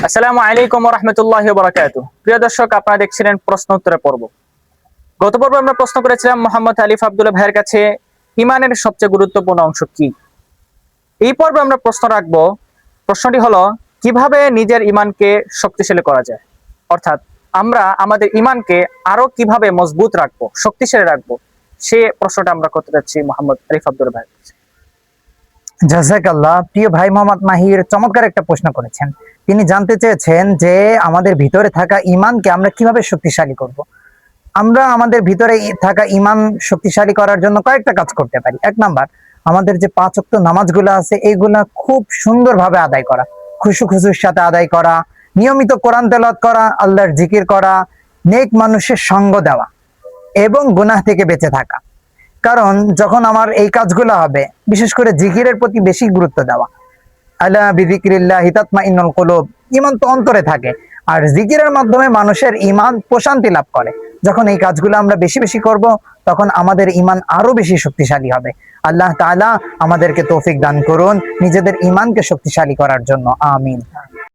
আসসালামু আলাইকুম ওয়া রাহমাতুল্লাহি ওয়া বারাকাতুহু। প্রিয় দর্শক, আপনারা দেখছিলেন প্রশ্ন উত্তরের পর্ব। গত পর্বে আমরা প্রশ্ন করেছিলাম মোহাম্মদ আলিফ আব্দুল্লাহ ভাইয়ের কাছে, ইমানের সবচেয়ে গুরুত্বপূর্ণ অংশ কি? এই পর্বে আমরা প্রশ্ন রাখবো। প্রশ্নটি হলো, কিভাবে নিজের ইমানকে শক্তিশালী করা যায়, অর্থাৎ আমরা আমাদের ইমানকে আরো কিভাবে মজবুত রাখবো, শক্তিশালী রাখবো, সে প্রশ্নটা আমরা করতে যাচ্ছি মোহাম্মদ আলিফ আব্দুল্লাহ ভাইয়ের কাছে। জাযাকাল্লাহ। প্রিয় ভাই মোহাম্মদ মাহির চমৎকার একটা প্রশ্ন করেছেন। তিনি জানতে চেয়েছেন যে আমাদের ভিতরে থাকা ইমানকে আমরা কিভাবে শক্তিশালী করব। আমরা আমাদের ভিতরে থাকা ইমান শক্তিশালী করার জন্য কয়েকটা কাজ করতে পারি। এক নাম্বার, আমাদের যে 5 ওয়াক্ত নামাজগুলো আছে এইগুলা খুব সুন্দরভাবে আদায় করা, খুশুর সাথে আদায় করা, নিয়মিত কোরআন তেলাওয়াত করা, আল্লাহর জিকির করা, নেক মানুষের সঙ্গ দেওয়া এবং গুনাহ থেকে বেঁচে থাকা। কারণ যখন আমার এই কাজগুলো হবে, বিশেষ করে জিকিরের প্রতি বেশি গুরুত্ব দেওয়া, আলা বিযিকরিল্লাহি তাতমাইন্নুল কুলুব, ঈমান তো অন্তরে থাকে, আর জিকিরের মাধ্যমে মানুষের ঈমান প্রশান্তি লাভ করে। যখন এই কাজগুলো আমরা বেশি বেশি করব, তখন আমাদের ঈমান আরো বেশি শক্তিশালী হবে। আল্লাহ তাআলা আমাদেরকে তৌফিক দান করুন নিজেদের ঈমানকে শক্তিশালী করার জন্য। আমিন।